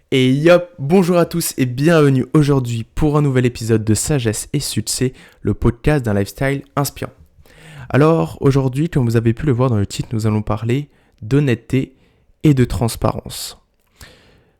Et yop, bonjour à tous et bienvenue aujourd'hui pour un nouvel épisode de Sagesse et Succès, le podcast d'un lifestyle inspirant. Alors aujourd'hui, comme vous avez pu le voir dans le titre, nous allons parler d'honnêteté et de transparence.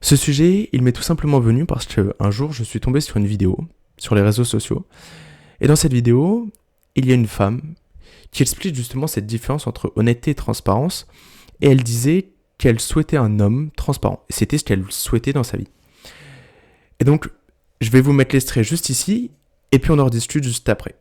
Ce sujet, il m'est tout simplement venu parce qu'un jour, je suis tombé sur une vidéo sur les réseaux sociaux. Et dans cette vidéo, il y a une femme qui explique justement cette différence entre honnêteté et transparence. Et elle disait qu'elle souhaitait un homme transparent. Et c'était ce qu'elle souhaitait dans sa vie. Et donc, je vais vous mettre l'extrait juste ici, et puis on en rediscute juste après.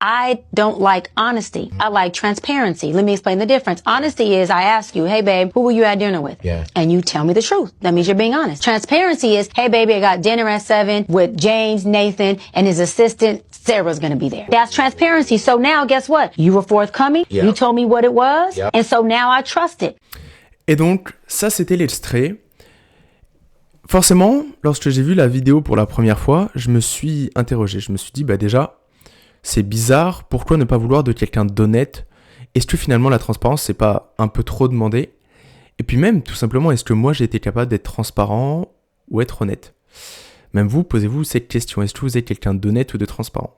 I don't like honesty. I like transparency. Let me explain the difference. Honesty is I ask you, hey babe, who were you at dinner with? Yeah. And you tell me the truth. That means you're being honest. Transparency is, hey baby, I got dinner at 7 with James, Nathan, and his assistant, Sarah's gonna be there. That's transparency. So now guess what? You were forthcoming. Yeah. You told me what it was. Yeah. And so now I trust it. Et donc, ça c'était l'extrait. Forcément, lorsque j'ai vu la vidéo pour la première fois, je me suis interrogé. Je me suis dit, déjà, c'est bizarre, pourquoi ne pas vouloir de quelqu'un d'honnête ? Est-ce que finalement la transparence, c'est pas un peu trop demandé ? Et puis même, tout simplement, est-ce que moi j'ai été capable d'être transparent ou être honnête ? Même vous, posez-vous cette question, est-ce que vous êtes quelqu'un d'honnête ou de transparent ?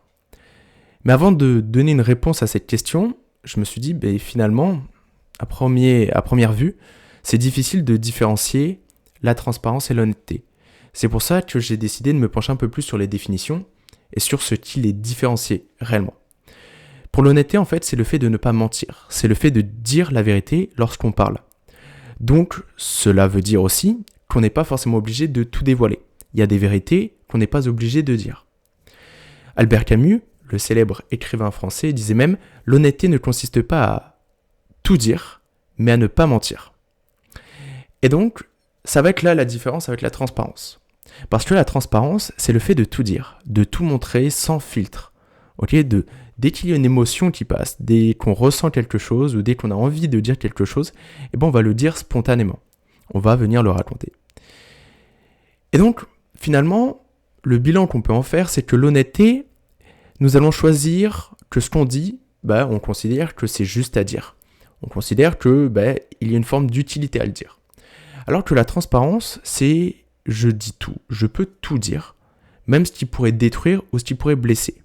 Mais avant de donner une réponse à cette question, je me suis dit, finalement, à première vue, c'est difficile de différencier la transparence et l'honnêteté. C'est pour ça que j'ai décidé de me pencher un peu plus sur les définitions et sur ce qui les différencie réellement. Pour l'honnêteté, en fait, c'est le fait de ne pas mentir. C'est le fait de dire la vérité lorsqu'on parle. Donc, cela veut dire aussi qu'on n'est pas forcément obligé de tout dévoiler. Il y a des vérités qu'on n'est pas obligé de dire. Albert Camus, le célèbre écrivain français, disait même « L'honnêteté ne consiste pas à tout dire, mais à ne pas mentir ». Et donc, ça va être là la différence avec la transparence. Parce que la transparence, c'est le fait de tout dire, de tout montrer sans filtre. Dès qu'il y a une émotion qui passe, dès qu'on ressent quelque chose ou dès qu'on a envie de dire quelque chose, on va le dire spontanément. On va venir le raconter. Et donc, finalement, le bilan qu'on peut en faire, c'est que l'honnêteté, nous allons choisir que ce qu'on dit, on considère que c'est juste à dire. On considère que il y a une forme d'utilité à le dire. Alors que la transparence, c'est je dis tout, je peux tout dire, même ce qui pourrait détruire ou ce qui pourrait blesser.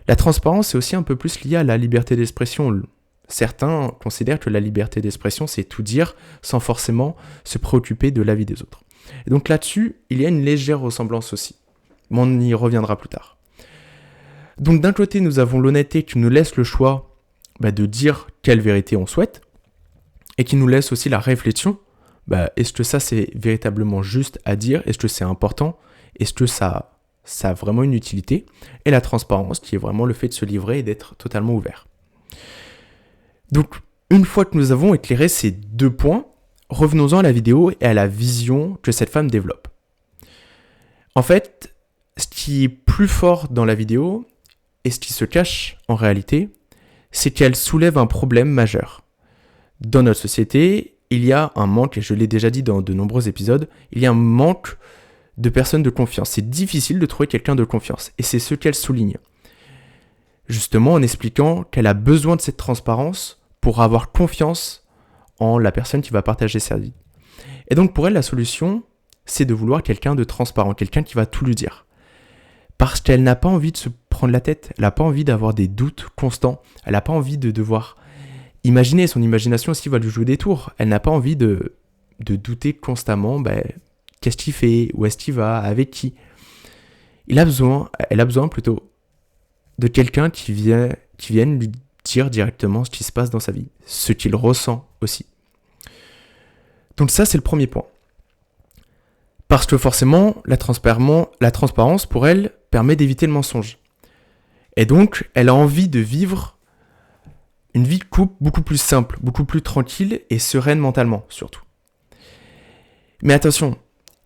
La transparence, c'est aussi un peu plus lié à la liberté d'expression. Certains considèrent que la liberté d'expression, c'est tout dire sans forcément se préoccuper de l'avis des autres. Et donc là-dessus, il y a une légère ressemblance aussi. Mais on y reviendra plus tard. Donc d'un côté, nous avons l'honnêteté qui nous laisse le choix de dire quelle vérité on souhaite, et qui nous laisse aussi la réflexion. Est-ce que ça c'est véritablement juste à dire ? Est-ce que c'est important ? Est-ce que ça a vraiment une utilité ? Et la transparence qui est vraiment le fait de se livrer et d'être totalement ouvert. Donc une fois que nous avons éclairé ces deux points, revenons-en à la vidéo et à la vision que cette femme développe. En fait, ce qui est plus fort dans la vidéo et ce qui se cache en réalité, c'est qu'elle soulève un problème majeur. Dans notre société, il y a un manque, et je l'ai déjà dit dans de nombreux épisodes, il y a un manque de personnes de confiance. C'est difficile de trouver quelqu'un de confiance. Et c'est ce qu'elle souligne. Justement en expliquant qu'elle a besoin de cette transparence pour avoir confiance en la personne qui va partager sa vie. Et donc pour elle, la solution, c'est de vouloir quelqu'un de transparent, quelqu'un qui va tout lui dire. Parce qu'elle n'a pas envie de se prendre la tête, elle n'a pas envie d'avoir des doutes constants, elle n'a pas envie de devoir imaginer, son imagination aussi va lui jouer des tours. Elle n'a pas envie de douter constamment, qu'est-ce qu'il fait, où est-ce qu'il va, avec qui. Elle a besoin plutôt de quelqu'un qui vienne lui dire directement ce qui se passe dans sa vie, ce qu'il ressent aussi. Donc ça, c'est le premier point. Parce que forcément, la transparence, pour elle, permet d'éviter le mensonge. Et donc, elle a envie de vivre une vie de couple beaucoup plus simple, beaucoup plus tranquille et sereine mentalement, surtout. Mais attention,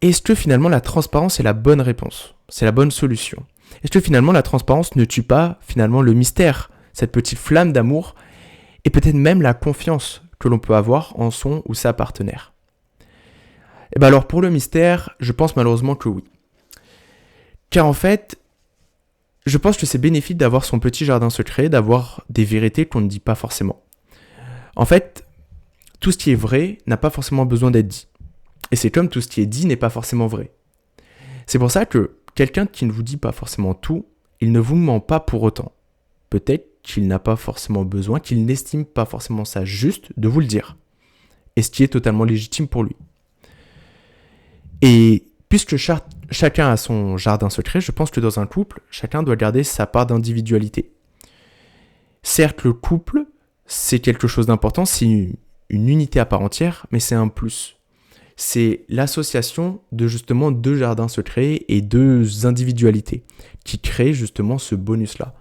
est-ce que finalement la transparence est la bonne réponse ? C'est la bonne solution ? Est-ce que finalement la transparence ne tue pas finalement le mystère, cette petite flamme d'amour et peut-être même la confiance que l'on peut avoir en son ou sa partenaire ? Alors pour le mystère, je pense malheureusement que oui. Car en fait, je pense que c'est bénéfique d'avoir son petit jardin secret, d'avoir des vérités qu'on ne dit pas forcément. En fait, tout ce qui est vrai n'a pas forcément besoin d'être dit. Et c'est comme tout ce qui est dit n'est pas forcément vrai. C'est pour ça que quelqu'un qui ne vous dit pas forcément tout, il ne vous ment pas pour autant. Peut-être qu'il n'a pas forcément besoin, qu'il n'estime pas forcément ça juste de vous le dire. Et ce qui est totalement légitime pour lui. Et puisque chacun a son jardin secret, je pense que dans un couple, chacun doit garder sa part d'individualité. Certes, le couple, c'est quelque chose d'important, c'est une unité à part entière, mais c'est un plus. C'est l'association de justement deux jardins secrets et deux individualités qui créent justement ce bonus-là.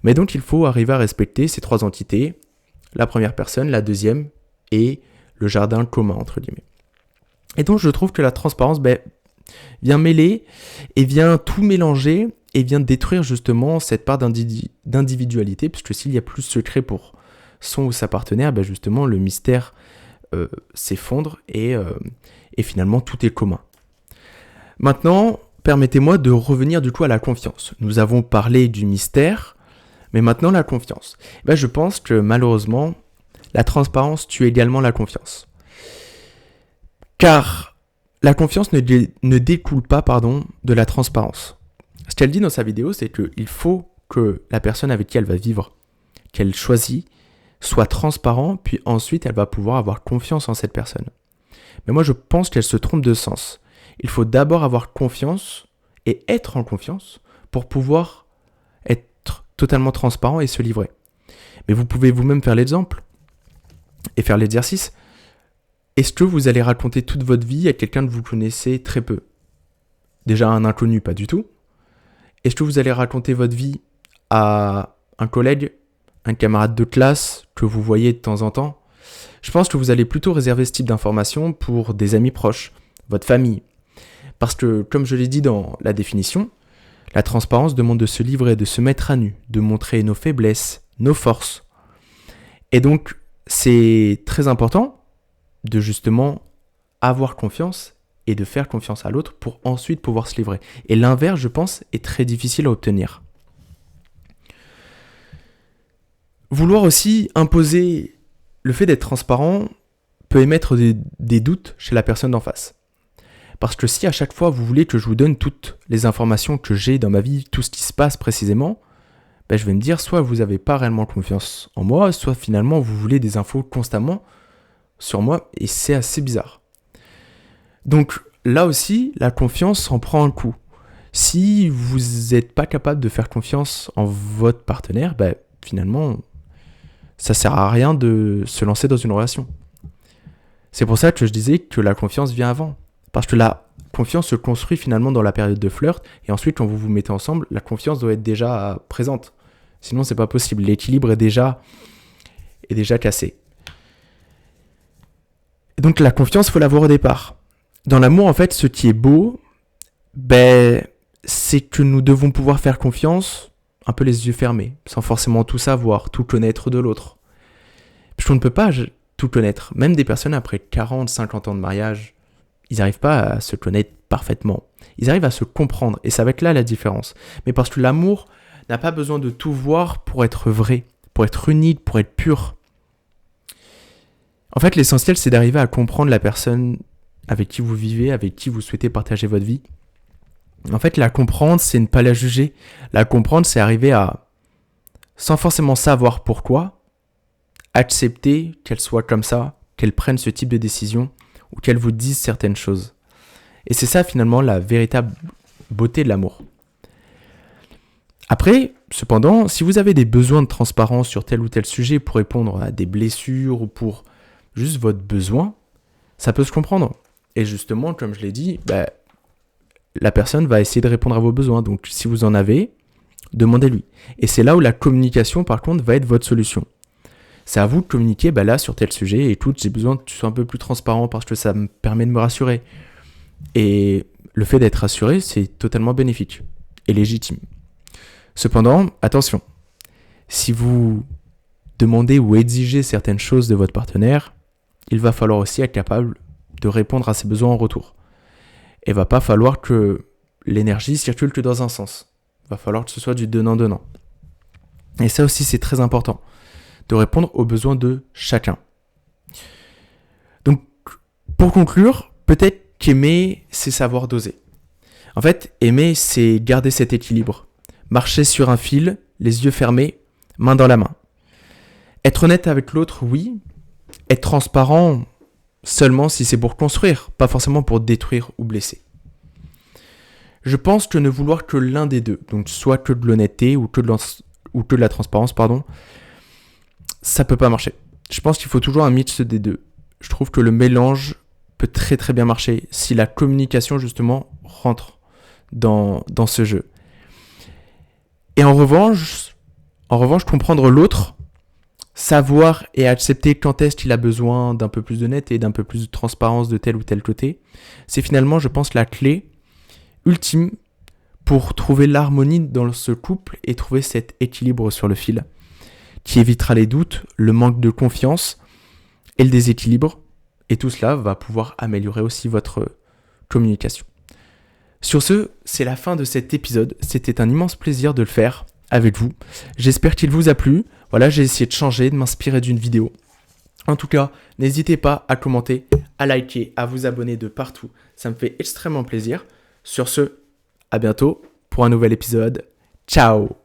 Mais donc il faut arriver à respecter ces trois entités, la première personne, la deuxième et le jardin commun entre guillemets. Et donc je trouve que la transparence vient mêler et vient tout mélanger et vient détruire justement cette part d'individualité, puisque s'il y a plus de secret pour son ou sa partenaire, justement le mystère s'effondre et finalement tout est commun. Maintenant, permettez-moi de revenir du coup à la confiance. Nous avons parlé du mystère, mais maintenant la confiance. Je pense que malheureusement, la transparence tue également la confiance. Car la confiance ne découle pas de la transparence. Ce qu'elle dit dans sa vidéo, c'est qu'il faut que la personne avec qui elle va vivre, qu'elle choisit, soit transparent, puis ensuite elle va pouvoir avoir confiance en cette personne. Mais moi je pense qu'elle se trompe de sens. Il faut d'abord avoir confiance et être en confiance pour pouvoir être totalement transparent et se livrer. Mais vous pouvez vous-même faire l'exemple et faire l'exercice. Est-ce que vous allez raconter toute votre vie à quelqu'un que vous connaissez très peu ? Déjà un inconnu, pas du tout. Est-ce que vous allez raconter votre vie à un collègue, un camarade de classe que vous voyez de temps en temps ? Je pense que vous allez plutôt réserver ce type d'informations pour des amis proches, votre famille. Parce que, comme je l'ai dit dans la définition, la transparence demande de se livrer, de se mettre à nu, de montrer nos faiblesses, nos forces. Et donc, c'est très important de justement avoir confiance et de faire confiance à l'autre pour ensuite pouvoir se livrer. Et l'inverse, je pense, est très difficile à obtenir. Vouloir aussi imposer le fait d'être transparent peut émettre des doutes chez la personne d'en face. Parce que si à chaque fois vous voulez que je vous donne toutes les informations que j'ai dans ma vie, tout ce qui se passe précisément, je vais me dire soit vous n'avez pas réellement confiance en moi, soit finalement vous voulez des infos constamment sur moi et c'est assez bizarre. Donc là aussi, la confiance en prend un coup. Si vous n'êtes pas capable de faire confiance en votre partenaire, finalement, ça sert à rien de se lancer dans une relation. C'est pour ça que je disais que la confiance vient avant. Parce que la confiance se construit finalement dans la période de flirt, et ensuite quand vous vous mettez ensemble, la confiance doit être déjà présente. Sinon c'est pas possible, l'équilibre est déjà cassé. Et donc la confiance, il faut l'avoir au départ. Dans l'amour, en fait, ce qui est beau, c'est que nous devons pouvoir faire confiance un peu les yeux fermés, sans forcément tout savoir, tout connaître de l'autre. Parce qu'on ne peut pas tout connaître. Même des personnes après 40, 50 ans de mariage, ils n'arrivent pas à se connaître parfaitement. Ils arrivent à se comprendre, et ça va être là la différence. Mais parce que l'amour n'a pas besoin de tout voir pour être vrai, pour être unique, pour être pur. En fait, l'essentiel, c'est d'arriver à comprendre la personne avec qui vous vivez, avec qui vous souhaitez partager votre vie. En fait, la comprendre, c'est ne pas la juger. La comprendre, c'est arriver à, sans forcément savoir pourquoi, accepter qu'elle soit comme ça, qu'elle prenne ce type de décision, ou qu'elle vous dise certaines choses. Et c'est ça, finalement, la véritable beauté de l'amour. Après, cependant, si vous avez des besoins de transparence sur tel ou tel sujet pour répondre à des blessures ou pour juste votre besoin, ça peut se comprendre. Et justement, comme je l'ai dit, la personne va essayer de répondre à vos besoins. Donc, si vous en avez, demandez-lui. Et c'est là où la communication, par contre, va être votre solution. C'est à vous de communiquer, là, sur tel sujet. Écoute, j'ai besoin que tu sois un peu plus transparent parce que ça me permet de me rassurer. Et le fait d'être rassuré, c'est totalement bénéfique et légitime. Cependant, attention. Si vous demandez ou exigez certaines choses de votre partenaire, il va falloir aussi être capable de répondre à ses besoins en retour. Et il va pas falloir que l'énergie circule que dans un sens. Il va falloir que ce soit du donnant-donnant. Et ça aussi, c'est très important, de répondre aux besoins de chacun. Donc, pour conclure, Peut-être qu'aimer, c'est savoir doser. En fait, aimer, c'est garder cet équilibre. Marcher sur un fil, les yeux fermés, main dans la main. Être honnête avec l'autre, oui. Être transparent, seulement si c'est pour construire, pas forcément pour détruire ou blesser. Je pense que ne vouloir que l'un des deux, donc soit que de l'honnêteté ou que de la transparence, ça peut pas marcher. Je pense qu'il faut toujours un mix des deux. Je trouve que le mélange peut très très bien marcher si la communication justement rentre dans ce jeu. Et en revanche, comprendre l'autre, savoir et accepter quand est-ce qu'il a besoin d'un peu plus d'honnêteté et d'un peu plus de transparence de tel ou tel côté, c'est finalement, je pense, la clé ultime pour trouver l'harmonie dans ce couple et trouver cet équilibre sur le fil qui évitera les doutes, le manque de confiance et le déséquilibre. Et tout cela va pouvoir améliorer aussi votre communication. Sur ce, c'est la fin de cet épisode. C'était un immense plaisir de le faire avec vous. J'espère qu'il vous a plu. Voilà, j'ai essayé de changer, de m'inspirer d'une vidéo. En tout cas, n'hésitez pas à commenter, à liker, à vous abonner de partout. Ça me fait extrêmement plaisir. Sur ce, à bientôt pour un nouvel épisode. Ciao!